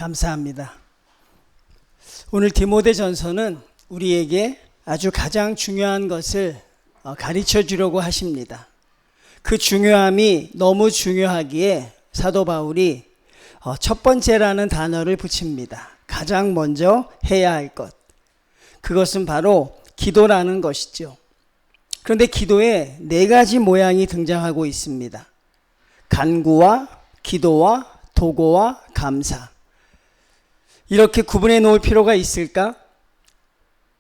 감사합니다. 오늘 디모데전서는 우리에게 아주 가장 중요한 것을 가르쳐 주려고 하십니다. 그 중요함이 너무 중요하기에 사도 바울이 첫 번째라는 단어를 붙입니다. 가장 먼저 해야 할 것. 그것은 바로 기도라는 것이죠. 그런데 기도에 네 가지 모양이 등장하고 있습니다. 간구와 기도와 도고와 감사. 이렇게 구분해 놓을 필요가 있을까?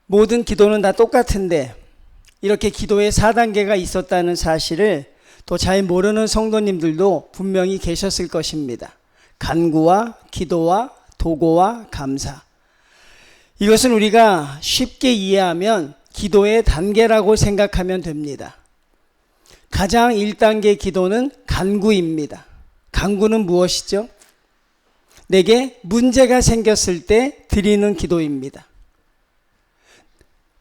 모든 기도는 다 똑같은데 이렇게 기도에 4단계가 있었다는 사실을 또 잘 모르는 성도님들도 분명히 계셨을 것입니다. 간구와 기도와 도고와 감사. 이것은 우리가 쉽게 이해하면 기도의 단계라고 생각하면 됩니다. 가장 1단계 기도는 간구입니다. 간구는 무엇이죠? 내게 문제가 생겼을 때 드리는 기도입니다.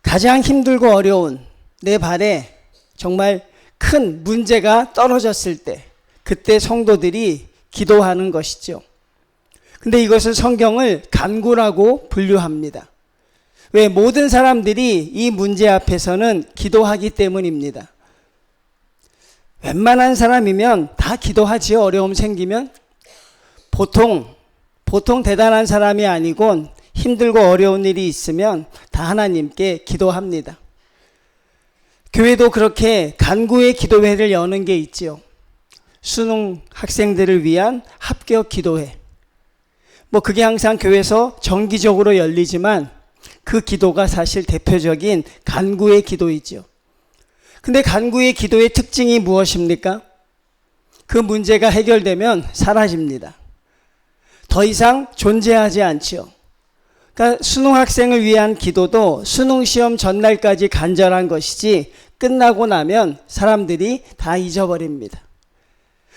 가장 힘들고 어려운 내 발에 정말 큰 문제가 떨어졌을 때 그때 성도들이 기도하는 것이죠. 근데 이것을 성경을 간구라고 분류합니다. 왜? 모든 사람들이 이 문제 앞에서는 기도하기 때문입니다. 웬만한 사람이면 다 기도하지요. 어려움 생기면. 보통 대단한 사람이 아니곤 힘들고 어려운 일이 있으면 다 하나님께 기도합니다. 교회도 그렇게 간구의 기도회를 여는 게 있지요. 수능 학생들을 위한 합격 기도회. 그게 항상 교회에서 정기적으로 열리지만 그 기도가 사실 대표적인 간구의 기도이죠. 근데 간구의 기도의 특징이 무엇입니까? 그 문제가 해결되면 사라집니다. 더 이상 존재하지 않지요. 그러니까 수능 학생을 위한 기도도 수능 시험 전날까지 간절한 것이지 끝나고 나면 사람들이 다 잊어버립니다.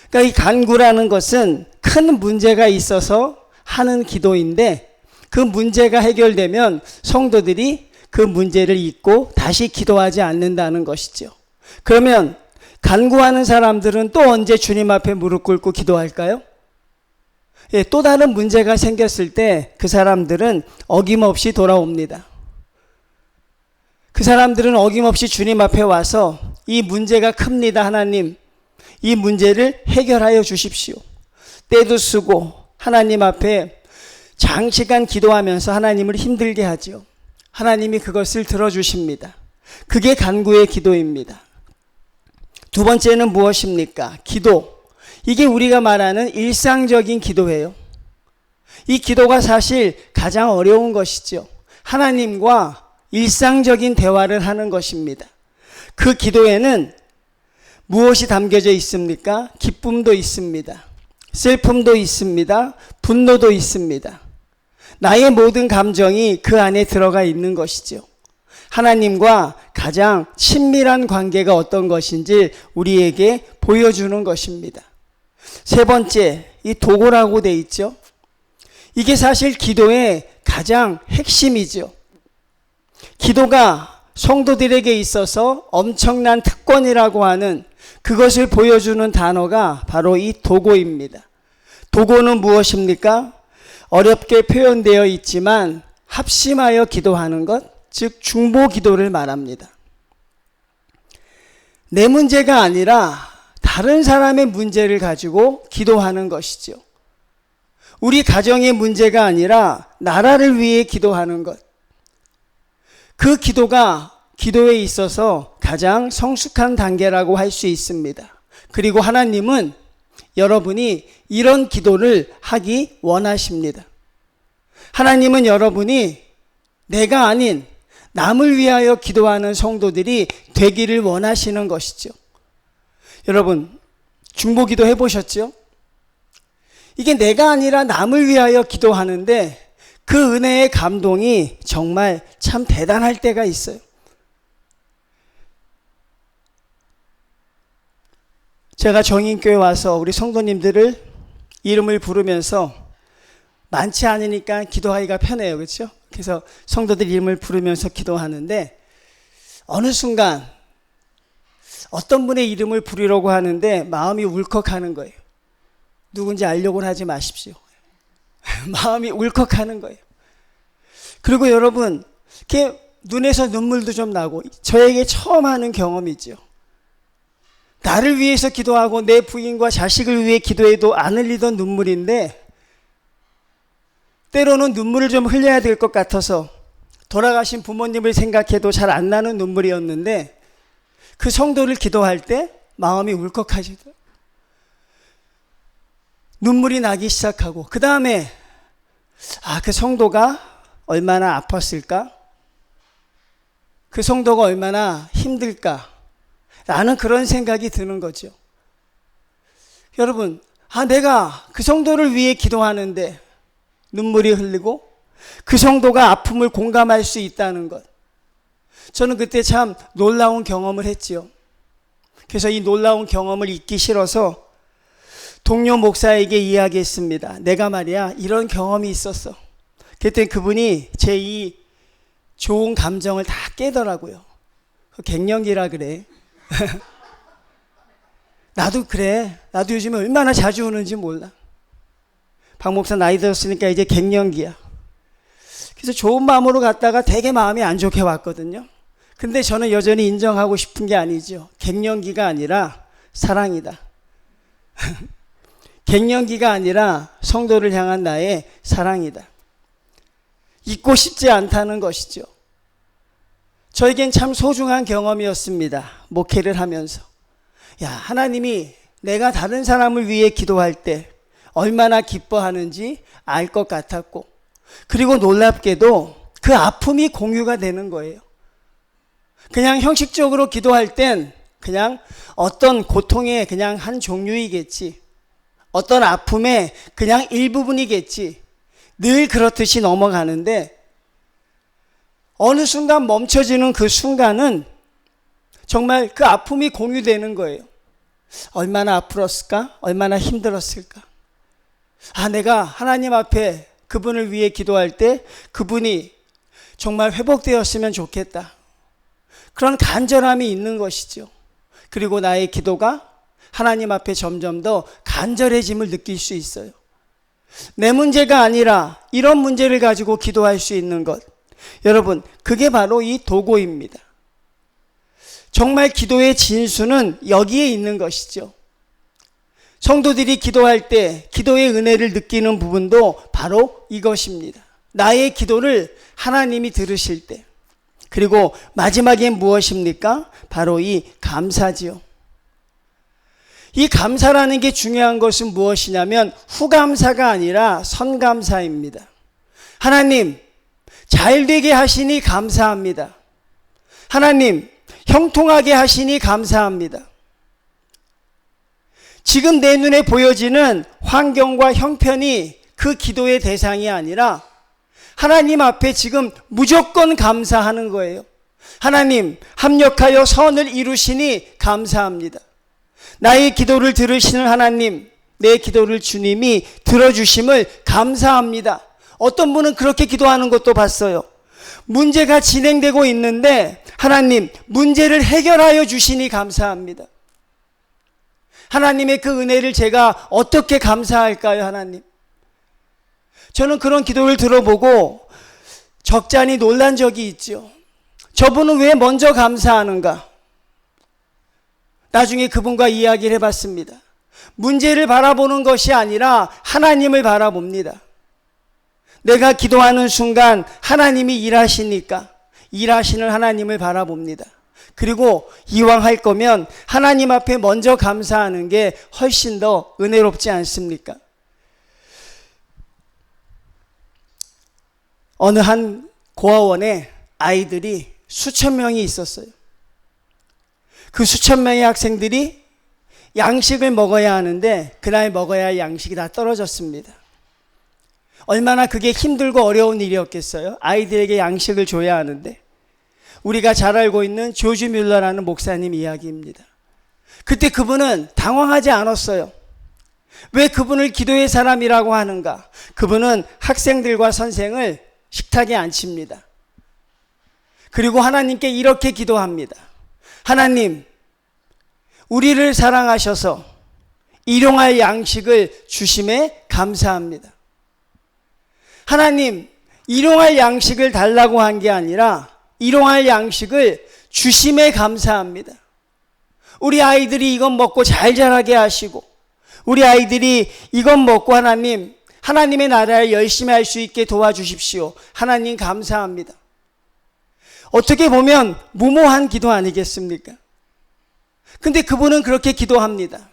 그러니까 이 간구라는 것은 큰 문제가 있어서 하는 기도인데 그 문제가 해결되면 성도들이 그 문제를 잊고 다시 기도하지 않는다는 것이죠. 그러면 간구하는 사람들은 또 언제 주님 앞에 무릎 꿇고 기도할까요? 또 다른 문제가 생겼을 때 그 사람들은 어김없이 돌아옵니다. 그 사람들은 어김없이 주님 앞에 와서 이 문제가 큽니다. 하나님, 이 문제를 해결하여 주십시오. 때도 쓰고 하나님 앞에 장시간 기도하면서 하나님을 힘들게 하죠. 하나님이 그것을 들어주십니다. 그게 간구의 기도입니다. 두 번째는 무엇입니까? 기도. 이게 우리가 말하는 일상적인 기도예요. 이 기도가 사실 가장 어려운 것이죠. 하나님과 일상적인 대화를 하는 것입니다. 그 기도에는 무엇이 담겨져 있습니까? 기쁨도 있습니다. 슬픔도 있습니다. 분노도 있습니다. 나의 모든 감정이 그 안에 들어가 있는 것이죠. 하나님과 가장 친밀한 관계가 어떤 것인지 우리에게 보여주는 것입니다. 세 번째, 이 도고라고 돼 있죠. 이게 사실 기도의 가장 핵심이죠. 기도가 성도들에게 있어서 엄청난 특권이라고 하는 그것을 보여주는 단어가 바로 이 도고입니다. 도고는 무엇입니까? 어렵게 표현되어 있지만 합심하여 기도하는 것, 즉 중보 기도를 말합니다. 내 문제가 아니라 다른 사람의 문제를 가지고 기도하는 것이죠. 우리 가정의 문제가 아니라 나라를 위해 기도하는 것. 그 기도가 기도에 있어서 가장 성숙한 단계라고 할 수 있습니다. 그리고 하나님은 여러분이 이런 기도를 하기 원하십니다. 하나님은 여러분이 내가 아닌 남을 위하여 기도하는 성도들이 되기를 원하시는 것이죠. 여러분, 중보기도 해보셨죠? 이게 내가 아니라 남을 위하여 기도하는데 그 은혜의 감동이 정말 참 대단할 때가 있어요. 제가 정인교회 와서 우리 성도님들을 이름을 부르면서 많지 않으니까 기도하기가 편해요. 그렇죠? 그래서 성도들 이름을 부르면서 기도하는데 어느 순간 어떤 분의 이름을 부르려고 하는데 마음이 울컥하는 거예요. 누군지 알려고는 하지 마십시오. 마음이 울컥하는 거예요. 그리고 여러분, 이렇게 눈에서 눈물도 좀 나고, 저에게 처음 하는 경험이죠. 나를 위해서 기도하고 내 부인과 자식을 위해 기도해도 안 흘리던 눈물인데, 때로는 눈물을 좀 흘려야 될 것 같아서 돌아가신 부모님을 생각해도 잘 안 나는 눈물이었는데, 그 성도를 기도할 때 마음이 울컥하시더라고요. 눈물이 나기 시작하고, 그 다음에 그 성도가 얼마나 아팠을까? 그 성도가 얼마나 힘들까? 라는 그런 생각이 드는 거죠. 여러분, 내가 그 성도를 위해 기도하는데 눈물이 흘리고 그 성도가 아픔을 공감할 수 있다는 것. 저는 그때 참 놀라운 경험을 했지요. 그래서 이 놀라운 경험을 잊기 싫어서 동료 목사에게 이야기했습니다. 내가 말이야, 이런 경험이 있었어. 그때 그분이 제 이 좋은 감정을 다 깨더라고요. 갱년기라 그래. 나도 그래. 나도 요즘에 얼마나 자주 우는지 몰라. 박 목사 나이 들었으니까 이제 갱년기야. 그래서 좋은 마음으로 갔다가 되게 마음이 안 좋게 왔거든요. 근데 저는 여전히 인정하고 싶은 게 아니죠. 갱년기가 아니라 사랑이다. 갱년기가 아니라 성도를 향한 나의 사랑이다. 잊고 싶지 않다는 것이죠. 저에겐 참 소중한 경험이었습니다. 목회를 하면서. 하나님이 내가 다른 사람을 위해 기도할 때 얼마나 기뻐하는지 알 것 같았고, 그리고 놀랍게도 그 아픔이 공유가 되는 거예요. 그냥 형식적으로 기도할 땐 그냥 어떤 고통의 그냥 한 종류이겠지, 어떤 아픔의 그냥 일부분이겠지, 늘 그렇듯이 넘어가는데, 어느 순간 멈춰지는 그 순간은 정말 그 아픔이 공유되는 거예요. 얼마나 아플었을까? 얼마나 힘들었을까? 내가 하나님 앞에 그분을 위해 기도할 때 그분이 정말 회복되었으면 좋겠다. 그런 간절함이 있는 것이죠. 그리고 나의 기도가 하나님 앞에 점점 더 간절해짐을 느낄 수 있어요. 내 문제가 아니라 이런 문제를 가지고 기도할 수 있는 것. 여러분, 그게 바로 이 도고입니다. 정말 기도의 진수는 여기에 있는 것이죠. 성도들이 기도할 때 기도의 은혜를 느끼는 부분도 바로 이것입니다. 나의 기도를 하나님이 들으실 때. 그리고 마지막엔 무엇입니까? 바로 이 감사지요. 이 감사라는 게 중요한 것은 무엇이냐면 후감사가 아니라 선감사입니다. 하나님, 잘되게 하시니 감사합니다. 하나님, 형통하게 하시니 감사합니다. 지금 내 눈에 보여지는 환경과 형편이 그 기도의 대상이 아니라 하나님 앞에 지금 무조건 감사하는 거예요. 하나님, 합력하여 선을 이루시니 감사합니다. 나의 기도를 들으시는 하나님, 내 기도를 주님이 들어주심을 감사합니다. 어떤 분은 그렇게 기도하는 것도 봤어요. 문제가 진행되고 있는데 하나님, 문제를 해결하여 주시니 감사합니다. 하나님의 그 은혜를 제가 어떻게 감사할까요, 하나님? 저는 그런 기도를 들어보고 적잖이 놀란 적이 있죠. 저분은 왜 먼저 감사하는가? 나중에 그분과 이야기를 해봤습니다. 문제를 바라보는 것이 아니라 하나님을 바라봅니다. 내가 기도하는 순간 하나님이 일하시니까 일하시는 하나님을 바라봅니다. 그리고 이왕 할 거면 하나님 앞에 먼저 감사하는 게 훨씬 더 은혜롭지 않습니까? 어느 한 고아원에 아이들이 수천 명이 있었어요. 그 수천 명의 학생들이 양식을 먹어야 하는데 그날 먹어야 할 양식이 다 떨어졌습니다. 얼마나 그게 힘들고 어려운 일이었겠어요? 아이들에게 양식을 줘야 하는데. 우리가 잘 알고 있는 조지 뮬러라는 목사님 이야기입니다. 그때 그분은 당황하지 않았어요. 왜 그분을 기도의 사람이라고 하는가? 그분은 학생들과 선생을 식탁에 앉힙니다. 그리고 하나님께 이렇게 기도합니다. 하나님, 우리를 사랑하셔서 일용할 양식을 주심에 감사합니다. 하나님, 일용할 양식을 달라고 한 게 아니라 일용할 양식을 주심에 감사합니다. 우리 아이들이 이것 먹고 잘 자라게 하시고, 우리 아이들이 이것 먹고 하나님의 나라를 열심히 할 수 있게 도와주십시오. 하나님 감사합니다. 어떻게 보면 무모한 기도 아니겠습니까? 근데 그분은 그렇게 기도합니다.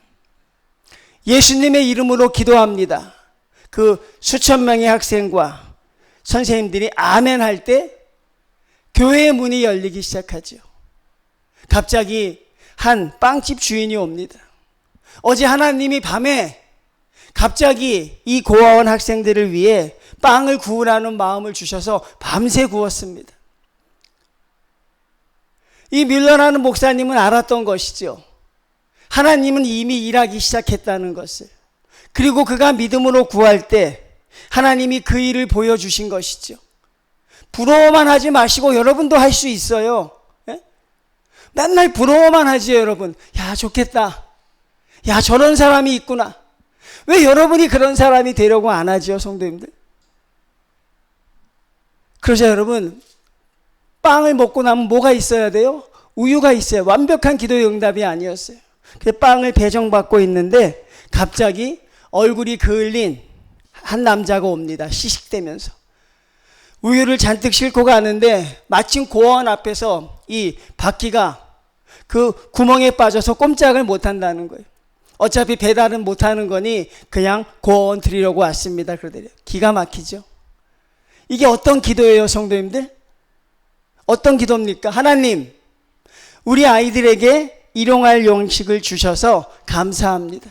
예수님의 이름으로 기도합니다. 그 수천 명의 학생과 선생님들이 아멘 할 때 교회의 문이 열리기 시작하죠. 갑자기 한 빵집 주인이 옵니다. 어제 하나님이 밤에 갑자기 이 고아원 학생들을 위해 빵을 구우라는 마음을 주셔서 밤새 구웠습니다. 이 뮬러라는 목사님은 알았던 것이죠. 하나님은 이미 일하기 시작했다는 것을. 그리고 그가 믿음으로 구할 때 하나님이 그 일을 보여주신 것이죠. 부러워만 하지 마시고 여러분도 할 수 있어요. 예? 맨날 부러워만 하지 여러분. 야, 좋겠다. 야, 저런 사람이 있구나. 왜 여러분이 그런 사람이 되려고 안 하죠, 성도님들? 그러자 여러분, 빵을 먹고 나면 뭐가 있어야 돼요? 우유가 있어요. 완벽한 기도의 응답이 아니었어요. 그래서 빵을 배정받고 있는데 갑자기 얼굴이 그을린 한 남자가 옵니다. 시식되면서. 우유를 잔뜩 싣고 가는데 마침 고아원 앞에서 이 바퀴가 그 구멍에 빠져서 꼼짝을 못한다는 거예요. 어차피 배달은 못하는 거니 그냥 고아원 드리려고 왔습니다. 그러더래요. 기가 막히죠. 이게 어떤 기도예요, 성도님들? 어떤 기도입니까? 하나님, 우리 아이들에게 일용할 양식을 주셔서 감사합니다.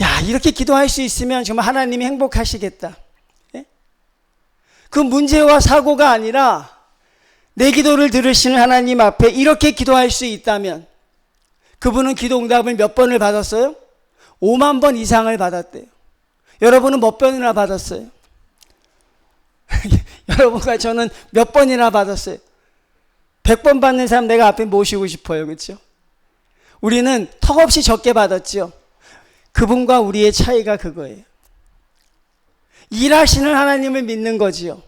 야, 이렇게 기도할 수 있으면 정말 하나님이 행복하시겠다. 예? 그 문제와 사고가 아니라 내 기도를 들으시는 하나님 앞에 이렇게 기도할 수 있다면 그분은 기도 응답을 몇 번을 받았어요? 5만 번 이상을 받았대요. 여러분은 몇 번이나 받았어요? 여러분과 저는 몇 번이나 받았어요? 100번 받는 사람 내가 앞에 모시고 싶어요. 그렇죠? 우리는 턱없이 적게 받았죠. 그분과 우리의 차이가 그거예요. 일하시는 하나님을 믿는 거지요.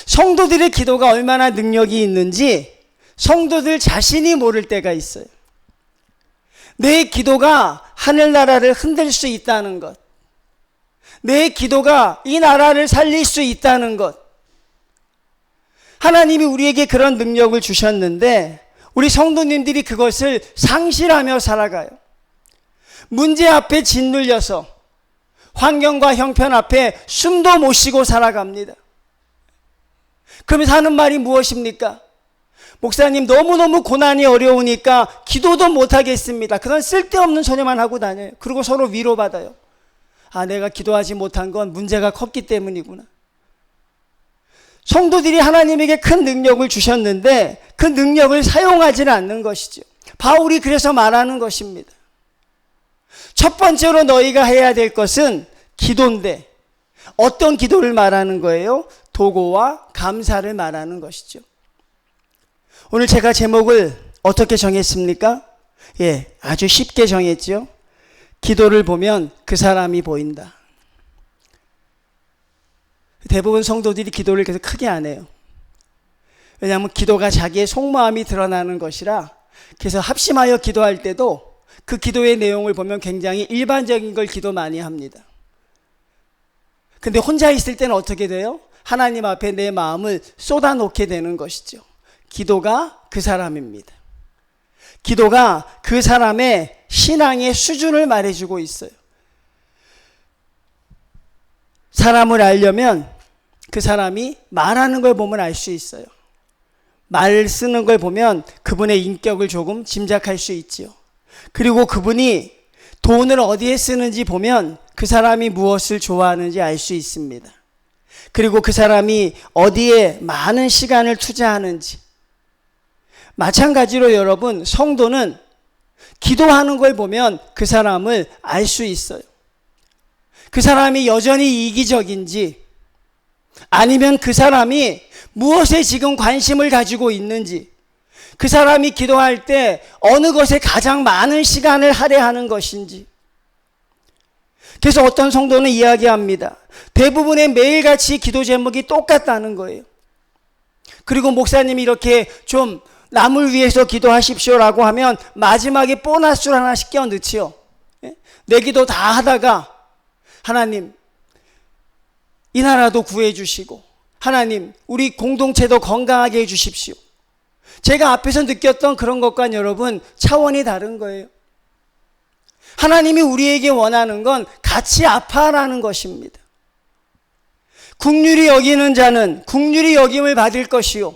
성도들의 기도가 얼마나 능력이 있는지 성도들 자신이 모를 때가 있어요. 내 기도가 하늘나라를 흔들 수 있다는 것, 내 기도가 이 나라를 살릴 수 있다는 것, 하나님이 우리에게 그런 능력을 주셨는데 우리 성도님들이 그것을 상실하며 살아가요. 문제 앞에 짓눌려서 환경과 형편 앞에 숨도 못 쉬고 살아갑니다. 그러면서 하는 말이 무엇입니까? 목사님, 너무너무 고난이 어려우니까 기도도 못하겠습니다. 그런 쓸데없는 소리만 하고 다녀요. 그리고 서로 위로받아요. 아, 내가 기도하지 못한 건 문제가 컸기 때문이구나. 성도들이 하나님에게 큰 능력을 주셨는데 그 능력을 사용하지는 않는 것이죠. 바울이 그래서 말하는 것입니다. 첫 번째로 너희가 해야 될 것은 기도인데 어떤 기도를 말하는 거예요? 도고와 감사를 말하는 것이죠. 오늘 제가 제목을 어떻게 정했습니까? 예, 아주 쉽게 정했죠. 기도를 보면 그 사람이 보인다. 대부분 성도들이 기도를 계속 크게 안 해요. 왜냐하면 기도가 자기의 속마음이 드러나는 것이라 그래서 합심하여 기도할 때도 그 기도의 내용을 보면 굉장히 일반적인 걸 기도 많이 합니다. 근데 혼자 있을 때는 어떻게 돼요? 하나님 앞에 내 마음을 쏟아놓게 되는 것이죠. 기도가 그 사람입니다. 기도가 그 사람의 신앙의 수준을 말해주고 있어요. 사람을 알려면 그 사람이 말하는 걸 보면 알 수 있어요. 말 쓰는 걸 보면 그분의 인격을 조금 짐작할 수 있지요. 그리고 그분이 돈을 어디에 쓰는지 보면 그 사람이 무엇을 좋아하는지 알 수 있습니다. 그리고 그 사람이 어디에 많은 시간을 투자하는지. 마찬가지로 여러분, 성도는 기도하는 걸 보면 그 사람을 알 수 있어요. 그 사람이 여전히 이기적인지 아니면 그 사람이 무엇에 지금 관심을 가지고 있는지, 그 사람이 기도할 때 어느 것에 가장 많은 시간을 할애하는 것인지. 그래서 어떤 성도는 이야기합니다. 대부분의 매일같이 기도 제목이 똑같다는 거예요. 그리고 목사님이 이렇게 좀 남을 위해서 기도하십시오라고 하면 마지막에 보너스를 하나씩 끼워 넣지요. 내 기도 다 하다가 하나님 이 나라도 구해주시고 하나님 우리 공동체도 건강하게 해주십시오. 제가 앞에서 느꼈던 그런 것과 여러분 차원이 다른 거예요. 하나님이 우리에게 원하는 건 같이 아파하라는 것입니다. 긍휼히 여기는 자는 긍휼히 여김을 받을 것이요.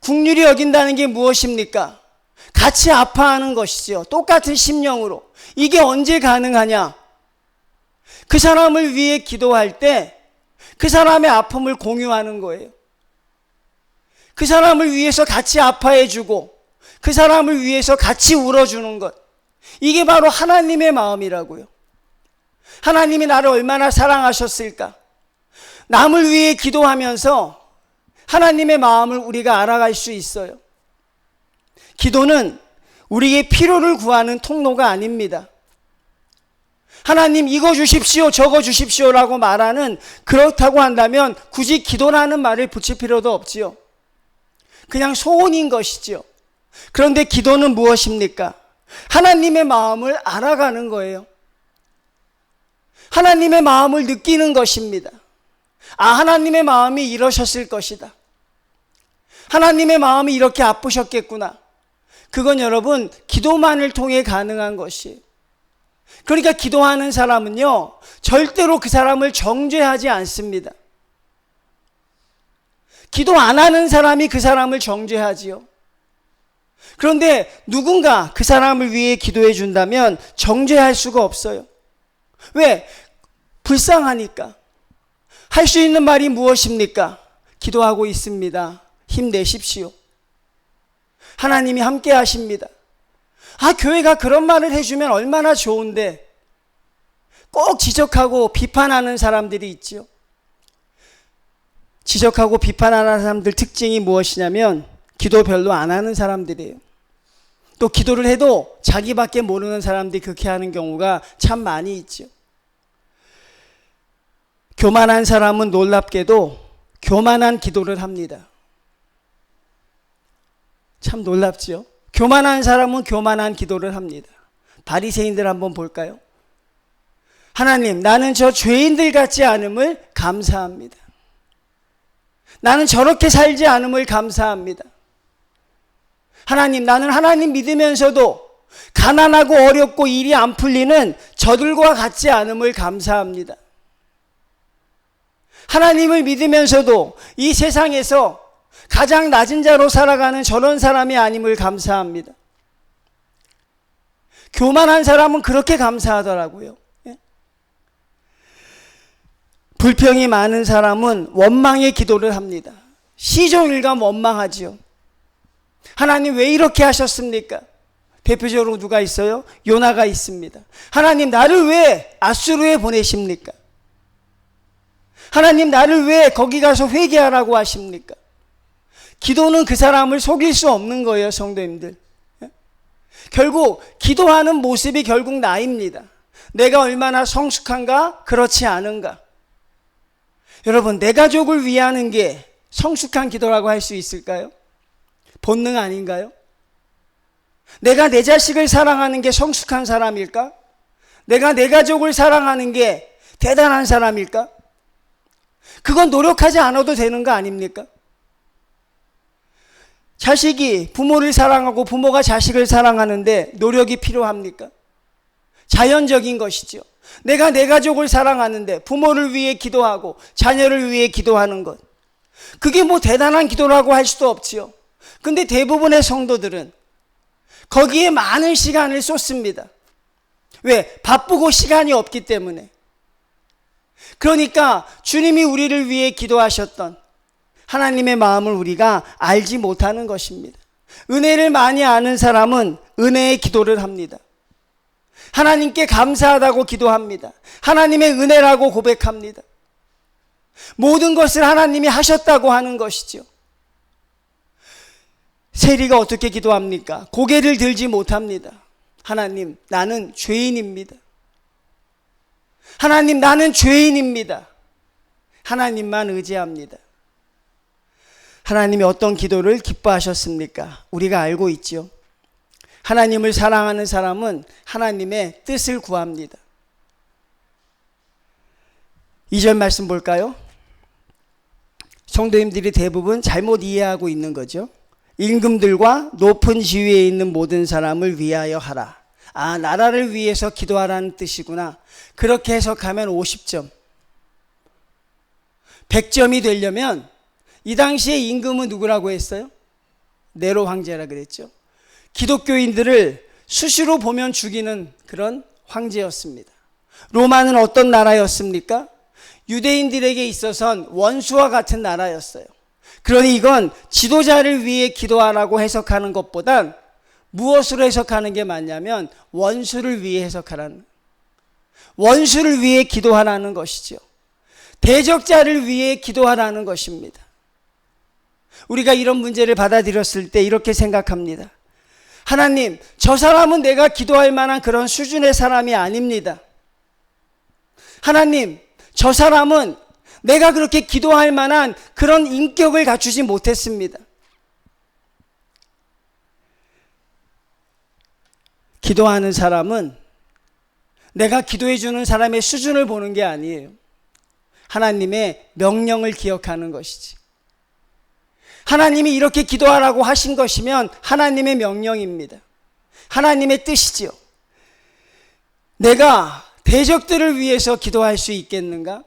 긍휼히 여긴다는 게 무엇입니까? 같이 아파하는 것이죠. 똑같은 심령으로. 이게 언제 가능하냐? 그 사람을 위해 기도할 때 그 사람의 아픔을 공유하는 거예요. 그 사람을 위해서 같이 아파해주고 그 사람을 위해서 같이 울어주는 것. 이게 바로 하나님의 마음이라고요. 하나님이 나를 얼마나 사랑하셨을까? 남을 위해 기도하면서 하나님의 마음을 우리가 알아갈 수 있어요. 기도는 우리의 필요를 구하는 통로가 아닙니다. 하나님 이거 주십시오 저거 주십시오라고 말하는, 그렇다고 한다면 굳이 기도라는 말을 붙일 필요도 없지요. 그냥 소원인 것이지요. 그런데 기도는 무엇입니까? 하나님의 마음을 알아가는 거예요. 하나님의 마음을 느끼는 것입니다. 아, 하나님의 마음이 이러셨을 것이다. 하나님의 마음이 이렇게 아프셨겠구나. 그건 여러분 기도만을 통해 가능한 것이에요. 그러니까 기도하는 사람은요 절대로 그 사람을 정죄하지 않습니다. 기도 안 하는 사람이 그 사람을 정죄하지요. 그런데 누군가 그 사람을 위해 기도해 준다면 정죄할 수가 없어요. 왜? 불쌍하니까. 할 수 있는 말이 무엇입니까? 기도하고 있습니다. 힘내십시오. 하나님이 함께 하십니다. 아, 교회가 그런 말을 해주면 얼마나 좋은데. 꼭 지적하고 비판하는 사람들이 있죠. 지적하고 비판하는 사람들 특징이 무엇이냐면 기도 별로 안 하는 사람들이에요. 또 기도를 해도 자기밖에 모르는 사람들이 그렇게 하는 경우가 참 많이 있죠. 교만한 사람은 놀랍게도 교만한 기도를 합니다. 참 놀랍지요. 교만한 사람은 교만한 기도를 합니다. 바리새인들 한번 볼까요? 하나님, 나는 저 죄인들 같지 않음을 감사합니다. 나는 저렇게 살지 않음을 감사합니다. 하나님, 나는 하나님 믿으면서도 가난하고 어렵고 일이 안 풀리는 저들과 같지 않음을 감사합니다. 하나님을 믿으면서도 이 세상에서 가장 낮은 자로 살아가는 저런 사람이 아님을 감사합니다. 교만한 사람은 그렇게 감사하더라고요. 불평이 많은 사람은 원망의 기도를 합니다. 시종일관 원망하지요. 하나님 왜 이렇게 하셨습니까? 대표적으로 누가 있어요? 요나가 있습니다. 하나님 나를 왜 아수르에 보내십니까? 하나님 나를 왜 거기 가서 회개하라고 하십니까? 기도는 그 사람을 속일 수 없는 거예요, 성도님들. 결국 기도하는 모습이 결국 나입니다. 내가 얼마나 성숙한가, 그렇지 않은가. 여러분, 내 가족을 위하는 게 성숙한 기도라고 할 수 있을까요? 본능 아닌가요? 내가 내 자식을 사랑하는 게 성숙한 사람일까? 내가 내 가족을 사랑하는 게 대단한 사람일까? 그건 노력하지 않아도 되는 거 아닙니까? 자식이 부모를 사랑하고 부모가 자식을 사랑하는데 노력이 필요합니까? 자연적인 것이죠. 내가 내 가족을 사랑하는데 부모를 위해 기도하고 자녀를 위해 기도하는 것, 그게 뭐 대단한 기도라고 할 수도 없지요. 근데 대부분의 성도들은 거기에 많은 시간을 쏟습니다. 왜? 바쁘고 시간이 없기 때문에. 그러니까 주님이 우리를 위해 기도하셨던 하나님의 마음을 우리가 알지 못하는 것입니다. 은혜를 많이 아는 사람은 은혜의 기도를 합니다. 하나님께 감사하다고 기도합니다. 하나님의 은혜라고 고백합니다. 모든 것을 하나님이 하셨다고 하는 것이죠. 세리가 어떻게 기도합니까? 고개를 들지 못합니다. 하나님, 나는 죄인입니다. 하나님, 나는 죄인입니다. 하나님만 의지합니다. 하나님이 어떤 기도를 기뻐하셨습니까? 우리가 알고 있죠. 하나님을 사랑하는 사람은 하나님의 뜻을 구합니다. 2절 말씀 볼까요? 성도님들이 대부분 잘못 이해하고 있는 거죠. 임금들과 높은 지위에 있는 모든 사람을 위하여 하라. 아, 나라를 위해서 기도하라는 뜻이구나. 그렇게 해석하면 50점. 100점이 되려면 이 당시에 임금은 누구라고 했어요? 네로 황제라 그랬죠. 기독교인들을 수시로 보면 죽이는 그런 황제였습니다. 로마는 어떤 나라였습니까? 유대인들에게 있어서는 원수와 같은 나라였어요. 그러니 이건 지도자를 위해 기도하라고 해석하는 것보단 무엇으로 해석하는 게 맞냐면 원수를 위해 해석하라는, 원수를 위해 기도하라는 것이죠. 대적자를 위해 기도하라는 것입니다. 우리가 이런 문제를 받아들였을 때 이렇게 생각합니다. 하나님, 저 사람은 내가 기도할 만한 그런 수준의 사람이 아닙니다. 하나님, 저 사람은 내가 그렇게 기도할 만한 그런 인격을 갖추지 못했습니다. 기도하는 사람은 내가 기도해 주는 사람의 수준을 보는 게 아니에요. 하나님의 명령을 기억하는 것이지. 하나님이 이렇게 기도하라고 하신 것이면 하나님의 명령입니다. 하나님의 뜻이지요. 내가 대적들을 위해서 기도할 수 있겠는가?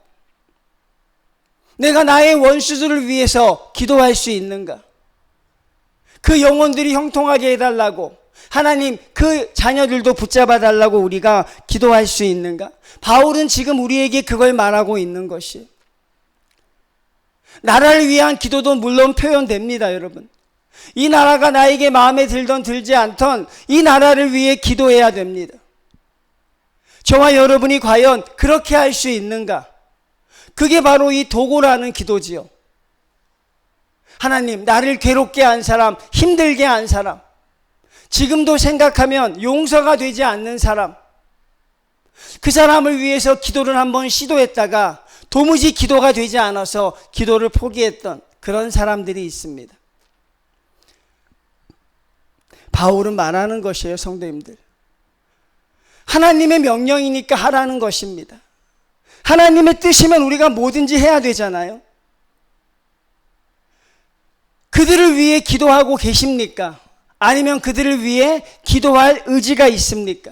내가 나의 원수들을 위해서 기도할 수 있는가? 그 영혼들이 형통하게 해달라고, 하나님 그 자녀들도 붙잡아 달라고 우리가 기도할 수 있는가? 바울은 지금 우리에게 그걸 말하고 있는 것이에요. 나라를 위한 기도도 물론 표현됩니다, 여러분. 이 나라가 나에게 마음에 들던 들지 않던 이 나라를 위해 기도해야 됩니다. 저와 여러분이 과연 그렇게 할 수 있는가? 그게 바로 이 도고라는 기도지요. 하나님, 나를 괴롭게 한 사람, 힘들게 한 사람, 지금도 생각하면 용서가 되지 않는 사람, 그 사람을 위해서 기도를 한번 시도했다가 도무지 기도가 되지 않아서 기도를 포기했던 그런 사람들이 있습니다. 바울은 말하는 것이에요, 성도님들. 하나님의 명령이니까 하라는 것입니다. 하나님의 뜻이면 우리가 뭐든지 해야 되잖아요. 그들을 위해 기도하고 계십니까? 아니면 그들을 위해 기도할 의지가 있습니까?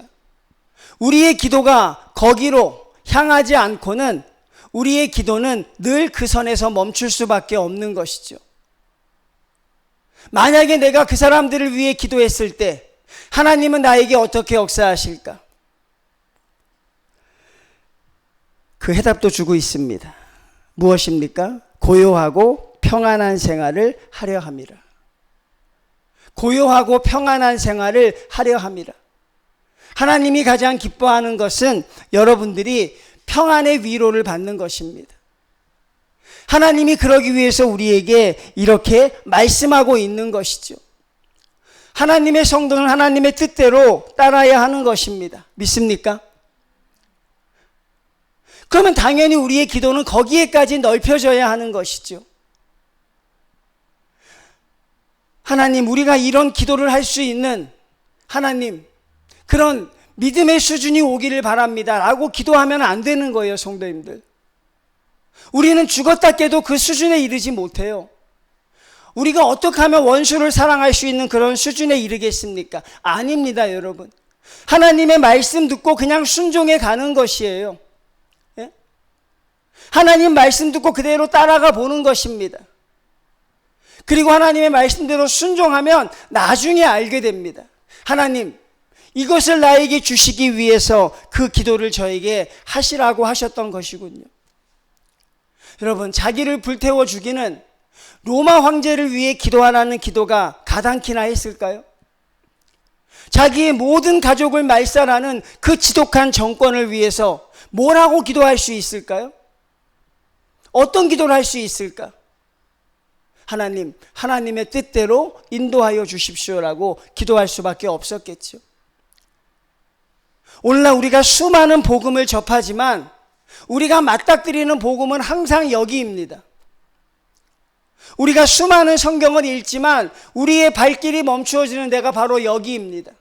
우리의 기도가 거기로 향하지 않고는 우리의 기도는 늘 그 선에서 멈출 수밖에 없는 것이죠. 만약에 내가 그 사람들을 위해 기도했을 때 하나님은 나에게 어떻게 역사하실까? 그 해답도 주고 있습니다. 무엇입니까? 고요하고 평안한 생활을 하려 함이라. 고요하고 평안한 생활을 하려 함이라. 하나님이 가장 기뻐하는 것은 여러분들이 평안의 위로를 받는 것입니다. 하나님이 그러기 위해서 우리에게 이렇게 말씀하고 있는 것이죠. 하나님의 성도는 하나님의 뜻대로 따라야 하는 것입니다. 믿습니까? 그러면 당연히 우리의 기도는 거기에까지 넓혀져야 하는 것이죠. 하나님, 우리가 이런 기도를 할 수 있는, 하나님, 그런 믿음의 수준이 오기를 바랍니다 라고 기도하면 안 되는 거예요, 성도님들. 우리는 죽었다 깨도 그 수준에 이르지 못해요. 우리가 어떻게 하면 원수를 사랑할 수 있는 그런 수준에 이르겠습니까? 아닙니다, 여러분. 하나님의 말씀 듣고 그냥 순종해 가는 것이에요. 예? 하나님 말씀 듣고 그대로 따라가 보는 것입니다. 그리고 하나님의 말씀대로 순종하면 나중에 알게 됩니다. 하나님, 이것을 나에게 주시기 위해서 그 기도를 저에게 하시라고 하셨던 것이군요. 여러분, 자기를 불태워 죽이는 로마 황제를 위해 기도하라는 기도가 가당키나 했을까요? 자기의 모든 가족을 말살하는 그 지독한 정권을 위해서 뭐라고 기도할 수 있을까요? 어떤 기도를 할 수 있을까? 하나님, 하나님의 뜻대로 인도하여 주십시오라고 기도할 수밖에 없었겠죠. 오늘날 우리가 수많은 복음을 접하지만 우리가 맞닥뜨리는 복음은 항상 여기입니다. 우리가 수많은 성경을 읽지만 우리의 발길이 멈추어지는 데가 바로 여기입니다.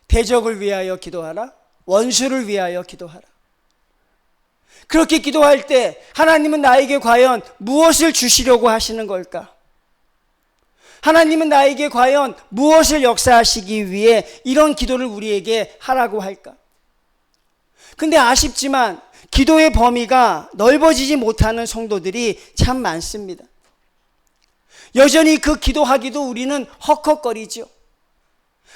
대적을 위하여 기도하라. 원수를 위하여 기도하라. 그렇게 기도할 때 하나님은 나에게 과연 무엇을 주시려고 하시는 걸까? 하나님은 나에게 과연 무엇을 역사하시기 위해 이런 기도를 우리에게 하라고 할까? 근데 아쉽지만 기도의 범위가 넓어지지 못하는 성도들이 참 많습니다. 여전히 그 기도하기도 우리는 헉헉거리죠.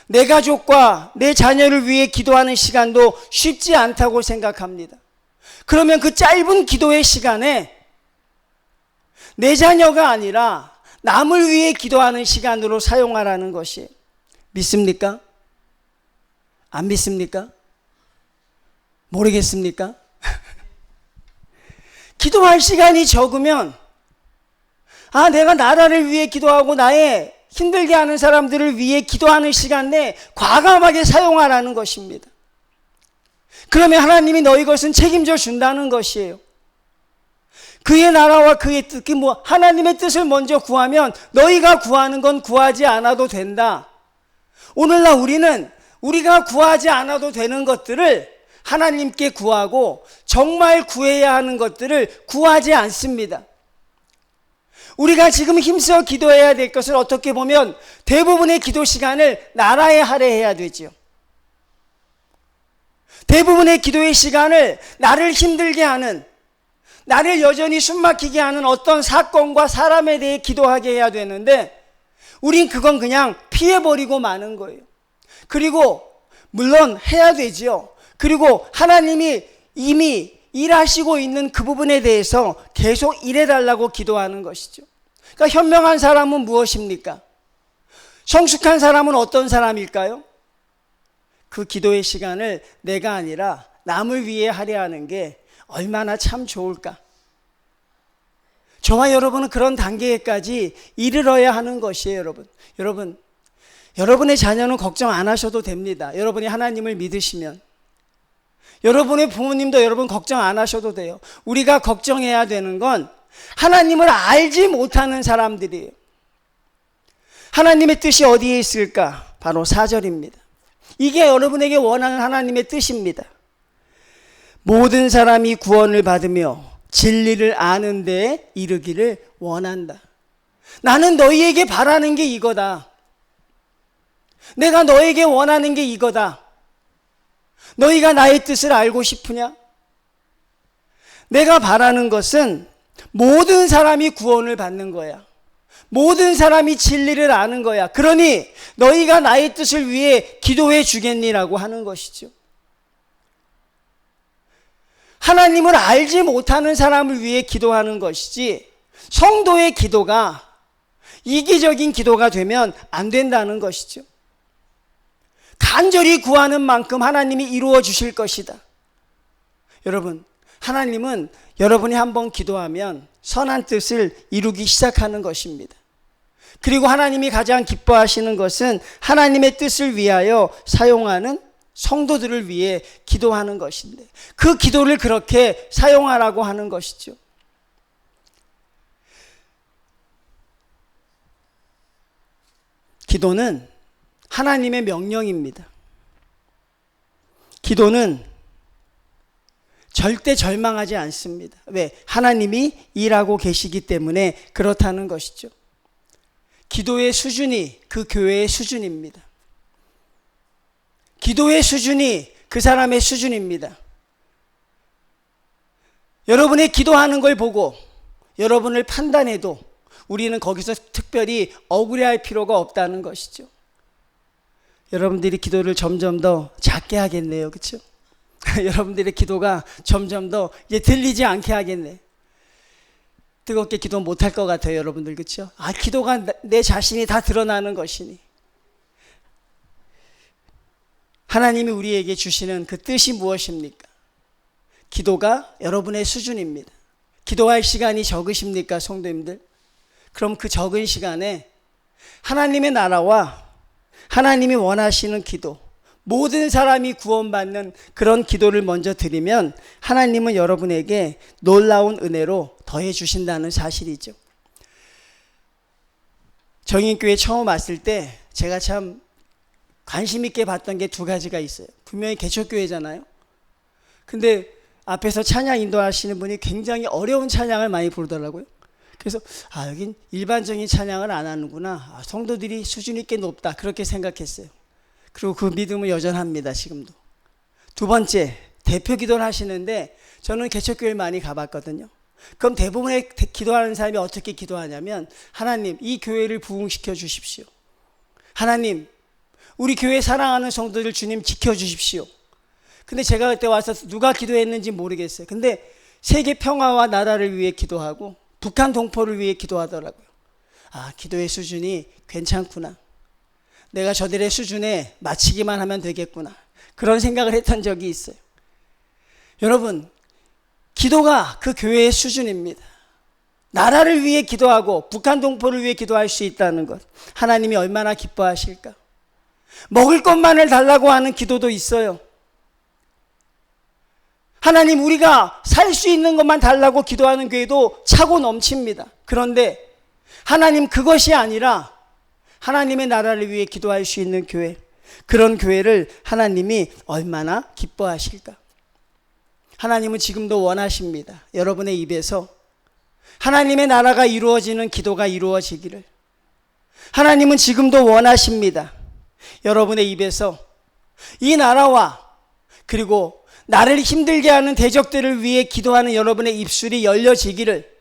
내 가족과 내 자녀를 위해 기도하는 시간도 쉽지 않다고 생각합니다. 그러면 그 짧은 기도의 시간에 내 자녀가 아니라 남을 위해 기도하는 시간으로 사용하라는 것이 믿습니까? 안 믿습니까? 모르겠습니까? 기도할 시간이 적으면 내가 나라를 위해 기도하고 나의 힘들게 하는 사람들을 위해 기도하는 시간 내에 과감하게 사용하라는 것입니다. 그러면 하나님이 너희 것은 책임져 준다는 것이에요. 그의 나라와 그의 뜻, 하나님의 뜻을 먼저 구하면 너희가 구하는 건 구하지 않아도 된다. 오늘날 우리는 우리가 구하지 않아도 되는 것들을 하나님께 구하고 정말 구해야 하는 것들을 구하지 않습니다. 우리가 지금 힘써 기도해야 될 것을 어떻게 보면 대부분의 기도 시간을 나라에 할애해야 되죠. 대부분의 기도의 시간을 나를 힘들게 하는, 나를 여전히 숨막히게 하는 어떤 사건과 사람에 대해 기도하게 해야 되는데 우린 그건 그냥 피해버리고 마는 거예요. 그리고 물론 해야 되죠. 그리고 하나님이 이미 일하시고 있는 그 부분에 대해서 계속 일해달라고 기도하는 것이죠. 그러니까 현명한 사람은 무엇입니까? 성숙한 사람은 어떤 사람일까요? 그 기도의 시간을 내가 아니라 남을 위해 하려 하는 게 얼마나 참 좋을까? 저와 여러분은 그런 단계까지 이르러야 하는 것이에요, 여러분. 여러분의 자녀는 걱정 안 하셔도 됩니다. 여러분이 하나님을 믿으시면. 여러분의 부모님도 여러분 걱정 안 하셔도 돼요. 우리가 걱정해야 되는 건 하나님을 알지 못하는 사람들이에요. 하나님의 뜻이 어디에 있을까? 바로 4절입니다. 이게 여러분에게 원하는 하나님의 뜻입니다. 모든 사람이 구원을 받으며 진리를 아는 데에 이르기를 원한다. 나는 너희에게 바라는 게 이거다. 내가 너에게 원하는 게 이거다. 너희가 나의 뜻을 알고 싶으냐? 내가 바라는 것은 모든 사람이 구원을 받는 거야. 모든 사람이 진리를 아는 거야. 그러니 너희가 나의 뜻을 위해 기도해 주겠니라고 하는 것이죠. 하나님을 알지 못하는 사람을 위해 기도하는 것이지 성도의 기도가 이기적인 기도가 되면 안 된다는 것이죠. 간절히 구하는 만큼 하나님이 이루어 주실 것이다. 여러분, 하나님은 여러분이 한번 기도하면 선한 뜻을 이루기 시작하는 것입니다. 그리고 하나님이 가장 기뻐하시는 것은 하나님의 뜻을 위하여 사용하는 성도들을 위해 기도하는 것인데 그 기도를 그렇게 사용하라고 하는 것이죠. 기도는 하나님의 명령입니다. 기도는 절대 절망하지 않습니다. 왜? 하나님이 일하고 계시기 때문에 그렇다는 것이죠. 기도의 수준이 그 교회의 수준입니다. 기도의 수준이 그 사람의 수준입니다. 여러분의 기도하는 걸 보고 여러분을 판단해도 우리는 거기서 특별히 억울해할 필요가 없다는 것이죠. 여러분들이 기도를 점점 더 작게 하겠네요. 그렇죠? 여러분들의 기도가 점점 더 이제 들리지 않게 하겠네. 뜨겁게 기도 못할 것 같아요, 여러분들. 그렇죠? 기도가 내 자신이 다 드러나는 것이니. 하나님이 우리에게 주시는 그 뜻이 무엇입니까? 기도가 여러분의 수준입니다. 기도할 시간이 적으십니까, 성도님들? 그럼 그 적은 시간에 하나님의 나라와 하나님이 원하시는 기도, 모든 사람이 구원받는 그런 기도를 먼저 드리면 하나님은 여러분에게 놀라운 은혜로 더해 주신다는 사실이죠. 정인교회 처음 왔을 때 제가 참 관심 있게 봤던 게 두 가지가 있어요. 분명히 개척교회잖아요. 근데 앞에서 찬양 인도하시는 분이 굉장히 어려운 찬양을 많이 부르더라고요. 그래서 여긴 일반적인 찬양을 안 하는구나. 성도들이 수준이 꽤 높다. 그렇게 생각했어요. 그리고 그 믿음은 여전합니다. 지금도. 두 번째, 대표 기도를 하시는데 저는 개척교회 많이 가봤거든요. 그럼 대부분의 기도하는 사람이 어떻게 기도하냐면 하나님, 이 교회를 부흥시켜 주십시오. 하나님, 우리 교회 사랑하는 성도들 주님 지켜주십시오. 근데 제가 그때 와서 누가 기도했는지 모르겠어요. 근데 세계 평화와 나라를 위해 기도하고 북한 동포를 위해 기도하더라고요. 기도의 수준이 괜찮구나. 내가 저들의 수준에 맞추기만 하면 되겠구나. 그런 생각을 했던 적이 있어요. 여러분, 기도가 그 교회의 수준입니다. 나라를 위해 기도하고 북한 동포를 위해 기도할 수 있다는 것, 하나님이 얼마나 기뻐하실까? 먹을 것만을 달라고 하는 기도도 있어요. 하나님, 우리가 살 수 있는 것만 달라고 기도하는 교회도 차고 넘칩니다. 그런데 하나님, 그것이 아니라 하나님의 나라를 위해 기도할 수 있는 교회, 그런 교회를 하나님이 얼마나 기뻐하실까? 하나님은 지금도 원하십니다. 여러분의 입에서 하나님의 나라가 이루어지는 기도가 이루어지기를. 하나님은 지금도 원하십니다. 여러분의 입에서 이 나라와 그리고 나를 힘들게 하는 대적들을 위해 기도하는 여러분의 입술이 열려지기를.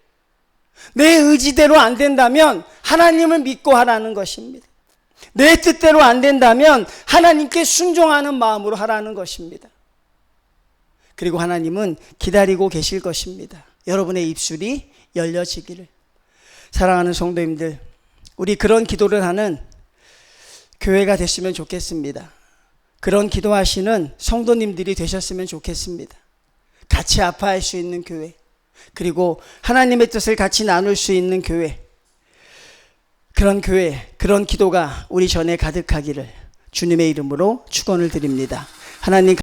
내 의지대로 안 된다면 하나님을 믿고 하라는 것입니다. 내 뜻대로 안 된다면 하나님께 순종하는 마음으로 하라는 것입니다. 그리고 하나님은 기다리고 계실 것입니다. 여러분의 입술이 열려지기를. 사랑하는 성도님들, 우리 그런 기도를 하는 교회가 됐으면 좋겠습니다. 그런 기도하시는 성도님들이 되셨으면 좋겠습니다. 같이 아파할 수 있는 교회, 그리고 하나님의 뜻을 같이 나눌 수 있는 교회, 그런 교회, 그런 기도가 우리 전에 가득하기를 주님의 이름으로 축원을 드립니다. 하나님